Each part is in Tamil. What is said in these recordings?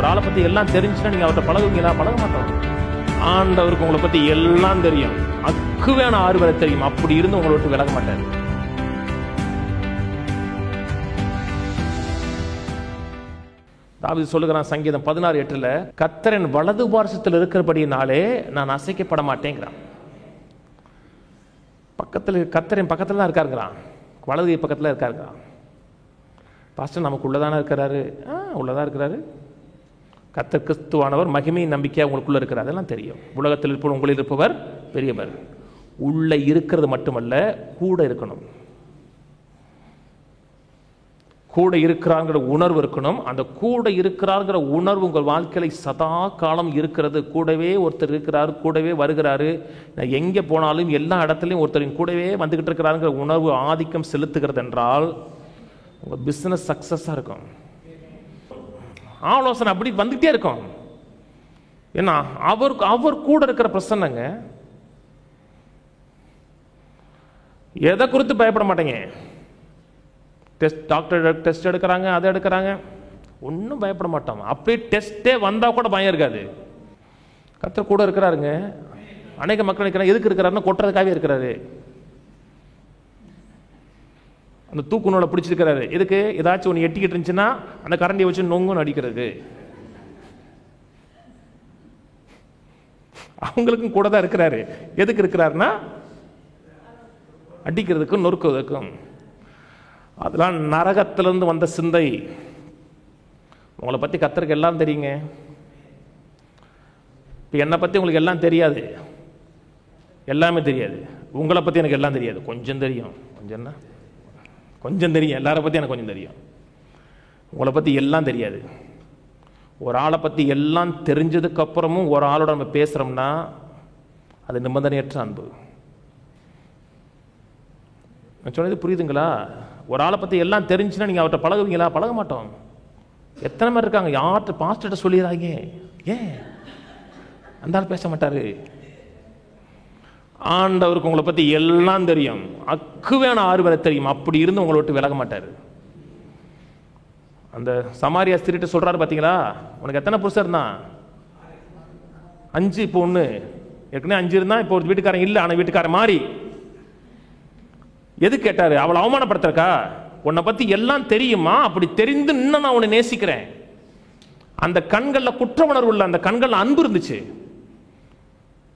ஒரு ஆளை பத்தி எல்லாம் தெரிஞ்சுன்னா நீங்க அவர்கிட்ட பழகுவீங்களா? பழக மாட்டோம். ஆண்டவருக்கு உங்களை பத்தி எல்லாம் தெரியும், அக்குவேன ஆறுவரை தெரியும். அப்படி இருந்து உங்களை விட்டு விலக மாட்டாரு. தாவீது சொல்லுகிறான் சங்கீதம் 16:8, கர்த்தரின் வலது பார்சத்தில் இருக்கிறபடினாலே நான் அசைக்கப்பட மாட்டேங்கிறான். பக்கத்தில் கர்த்தரின் பக்கத்தில் தான் இருக்காருங்கிறான், வலது பக்கத்தில் இருக்காருங்கிறான். பாஸ்டர் நமக்கு உள்ளதானே இருக்கிறாரு? உள்ளதான் இருக்கிறாரு. கர்த்தர் கிறிஸ்துவானவர் மகிமையின் நம்பிக்கையாக உங்களுக்குள்ள இருக்கிறார், அதெல்லாம் தெரியும். உலகத்தில் இருப்பவர் உங்களில் இருப்பவர் பெரியவர். உள்ள இருக்கிறது மட்டுமல்ல, கூட இருக்கணும். கூட இருக்கிறாங்கிற உணர்வு இருக்கணும். அந்த கூட இருக்கிறாங்கிற உணர்வு உங்கள் வாழ்க்கையில சதா காலம் இருக்கிறது. கூடவே ஒருத்தர் இருக்கிறார், கூடவே வருகிறாரு. நான் எங்கே போனாலும் எல்லா இடத்துலையும் ஒருத்தரின் கூடவே வந்துகிட்டு இருக்கிறாருங்கிற உணர்வு ஆதிக்கம் செலுத்துகிறது என்றால் உங்கள் பிஸ்னஸ் சக்ஸஸாக இருக்கும். ஆலோசனை அப்படி வந்துகிட்டே இருக்கும். ஏன்னா அவர் கூட இருக்கிற பிரசன்னங்க. எதை குறித்து பயப்பட மாட்டேங்க. டாக்டர் டெஸ்ட் எடுக்கிறாங்க, அதை எடுக்கிறாங்க, ஒன்றும் பயப்பட மாட்டோம். அப்படியே டெஸ்ட்டே வந்தால் கூட பயம் இருக்காது. கர்த்தர் கூட இருக்கிறாருங்க. அநேக மக்கள் நினைக்கிறாங்க எதுக்கு இருக்கிறாருன்னா கொட்டுறதுக்காகவே இருக்கிறாரு. அந்த தூக்கு நூலை பிடிச்சிருக்கிறாரு எதுக்கு? ஏதாச்சும் ஒன்று எட்டிக்கிட்டு இருந்துச்சுன்னா அந்த கரண்டியை வச்சு நொங்குன்னு அடிக்கிறது. அவங்களுக்கும் கூட தான் இருக்கிறாரு. எதுக்கு இருக்கிறாருன்னா அடிக்கிறதுக்கும் நொறுக்குவதற்கும். அதெல்லாம் நரகத்திலிருந்து வந்த சிந்தை. உங்களை பற்றி கர்த்தருக்கு எல்லாம் தெரியுங்க. இப்போ என்னை பற்றி உங்களுக்கு எல்லாம் தெரியாது, எல்லாமே தெரியாது. உங்களை பற்றி எனக்கு எல்லாம் தெரியாது, கொஞ்சம் தெரியும். கொஞ்சம் தெரியும். எல்லாரை பற்றி எனக்கு கொஞ்சம் தெரியும். உங்களை பற்றி எல்லாம் தெரியாது. ஒரு ஆளை பற்றி எல்லாம் தெரிஞ்சதுக்கு அப்புறமும் ஒரு ஆளோட நம்ம பேசுகிறோம்னா அது நிபந்தனையற்ற அன்பு. நான் சொன்னது புரியுதுங்களா? ஒரு ஆளை பற்றி எல்லாம் தெரிஞ்சுன்னா நீங்கள் அவர்கிட்ட பழகுவீங்களா? பழக மாட்டோம். எத்தனை பேர் இருக்காங்க யார்கிட்ட பாஸ்டர்கிட்ட சொல்லிடுறாங்க, ஏன் அந்த ஆள் பேச மாட்டாரு? ஆண்டவருக்கு உங்களை பற்றி எல்லாம் தெரியும், அக்குவேன ஆறுவரை தெரியும். அப்படி இருந்து உங்களை விட்டு விலக மாட்டார். அந்த சமாரியா ஸ்திரீட்ட சொல்றாரு பார்த்தீங்களா, உனக்கு எத்தனை புருஷர் தான்? 5. இப்போ 1 ஏற்கனவே 5 இருந்தா இப்போ ஒரு வீட்டுக்காரன் இல்லை, ஆனால் வீட்டுக்காரன் மாறி. எது கேட்டாரு? அவளை அவமானப்படுத்துறக்கா? உன்னை பத்தி எல்லாம் தெரியுமா? அப்படி தெரிந்து இன்னும் நான் உன்னை நேசிக்கிறேன். அந்த கண்களில் குற்ற உணர்வு இல்லை, அந்த கண்களில் அன்பு இருந்துச்சு.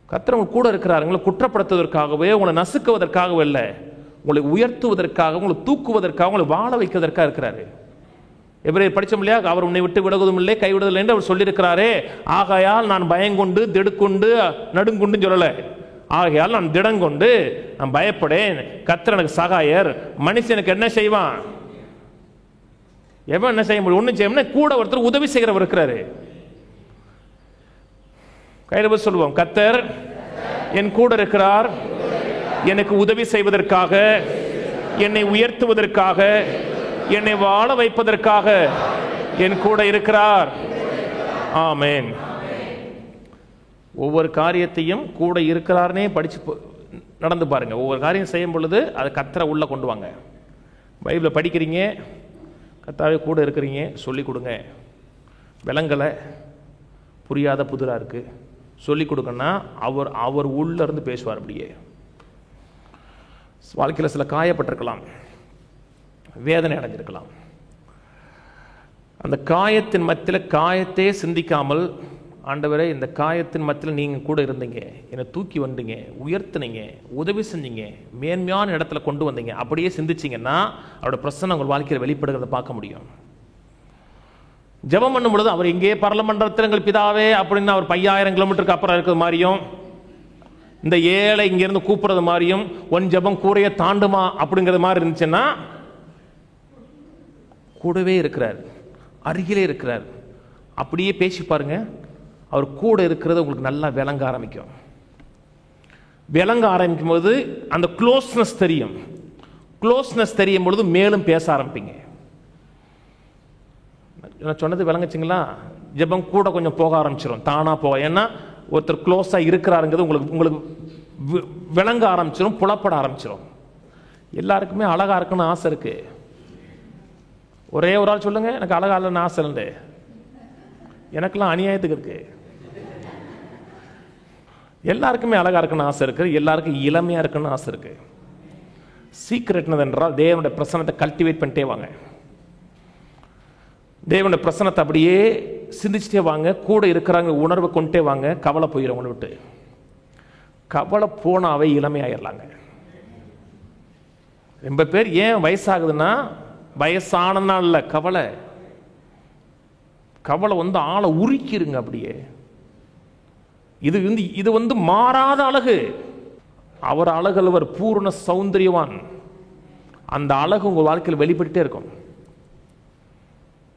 கர்த்தர் உங்க கூட இருக்கிறார். உங்களை குற்றப்படுத்துவதற்காகவே, உங்களை நசுக்குவதற்காகவே இல்லை, உங்களை உயர்த்துவதற்காக, உங்களை தூக்குவதற்காக, உங்களை வாழ வைக்கிறதற்காக இருக்கிறாரு. எபிரேயர் படிச்சோம் இல்லையா? அவர் உன்னை விட்டு விலகுவதும் இல்லை, கைவிடுவதில்லை என்று அவர் சொல்லியிருக்கிறாரே. ஆகையால் நான் பயங்கொண்டு திடுக்கொண்டு நடுங்கொண்டு சொல்லலை. ஆகையால் நான் திடங்கொண்டு நான் பயப்படேன். கர்த்தர் எனக்கு சகாயர். மனுஷனுக்கு என்ன செய்வான்? எவன் என்ன செய்ய முடியும்? ஒன்றும் செய்ய முடியும். கூட ஒருத்தர் உதவி செய்கிறவர் இருக்கிறாரு. கையில் சொல்லுவோம், கர்த்தர் என் கூட இருக்கிறார், எனக்கு உதவி செய்வதற்காக, என்னை உயர்த்துவதற்காக, என்னை வாழ வைப்பதற்காக என் கூட இருக்கிறார். ஆமென். ஒவ்வொரு காரியத்தையும் கூட இருக்கிறார்னே படிச்சு நடந்து பாருங்க. ஒவ்வொரு காரியம் செய்யும் பொழுது அதை கர்த்தரை உள்ள கொண்டு வாங்க. பைபிளை படிக்கிறீங்க, கர்த்தாவே கூட இருக்கிறீங்க, சொல்லிக் கொடுங்க. விலங்கலை, புரியாத புதிராக இருக்கு, சொல்லிக் கொடுங்கன்னா அவர் உள்ள இருந்து பேசுவார். அப்படியே வாழ்க்கையில் சில காயப்பட்டிருக்கலாம், வேதனை அடைஞ்சிருக்கலாம். அந்த காயத்தின் மத்தியில் காயத்தையே சிந்திக்காமல், ஆண்டவரே இந்த காயத்தின் மத்தியில் நீங்கள் கூட இருந்தீங்க, என்னை தூக்கி வந்தீங்க, உயர்த்தினீங்க, உதவி செஞ்சீங்க, மேன்மையான இடத்துல கொண்டு வந்தீங்க, அப்படியே சிந்திச்சிங்கன்னா அவரோட பிரசன்னம் உங்கள் வாழ்க்கையில் வெளிப்படுகிறத பார்க்க முடியும். ஜெபம் பண்ணும் பொழுது அவர் எங்கே பரலமண்டலத்தில் எங்கள் பிதாவே அப்படின்னு அவர் 5000 கிலோமீட்டருக்கு அப்புறம் இருக்கிறது மாதிரியும், இந்த ஏழை இங்கேருந்து கூப்பிட்றது மாதிரியும், ஒன் ஜெபம் கூரையை தாண்டுமா அப்படிங்கிறது மாதிரி இருந்துச்சுன்னா கூடவே இருக்கிறார், அருகிலே இருக்கிறார். அப்படியே பேசி பாருங்க, அவர் கூட இருக்கிறது உங்களுக்கு நல்லா விளங்க ஆரம்பிக்கும். விளங்க ஆரம்பிக்கும் போது அந்த க்ளோஸ்னஸ் தெரியும். க்ளோஸ்னஸ் தெரியும் பொழுது மேலும் பேச ஆரம்பிப்பீங்க. நான் சொன்னது விளங்குச்சுங்களா? ஜெபம் கூட கொஞ்சம் போக ஆரம்பிச்சிடும், தானா போக. ஏன்னா ஒருத்தர் க்ளோஸா இருக்கிறாருங்கிறது உங்களுக்கு விளங்க ஆரம்பிச்சிடும், புலப்பட ஆரம்பிச்சிடும். எல்லாருக்குமே அழகா இருக்குன்னு ஆசை இருக்கு. ஒரே ஒரு ஆள் சொல்லுங்க, எனக்கு அழகா இல்லைன்னு ஆசை இல்லை. எனக்கெல்லாம் அநியாயத்துக்கு இருக்கு. எல்லாருக்குமே அழகா இருக்குன்னு ஆசை இருக்கு, எல்லாருக்கும் இளமையா இருக்குன்னு ஆசை இருக்கு. சீக்ரெட் என்றால் தேவனுடைய பிரசன்னத்தை கல்டிவேட் பண்ணிட்டே வாங்க. தேவனுடைய பிரசன்னத்தை அப்படியே சிந்திச்சுட்டே வாங்க. கூட இருக்கிறாங்க உணர்வை கொண்டே வாங்க. கவலை போயிடும் உங்களை விட்டு. கவலை போனாவே இளமையாயிடலாங்க. ரொம்ப பேர் ஏன் வயசாகுதுன்னா வயசானதுனால இல்லை, கவலை. கவலை வந்து ஆளை உருக்கிருங்க அப்படியே. இது வந்து மாறாத அழகு. அவர் அழகல்லவர் பூர்ண சௌந்தரியவான். அந்த அழகு உங்க வாழ்க்கையில் வெளிப்பட்டுட்டே இருக்கும்.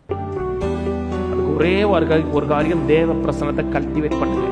அதுக்கு ஒரே ஒரு காரியம், தேவ பிரசன்னத்தை கல்டிவேட் பண்ணுங்க.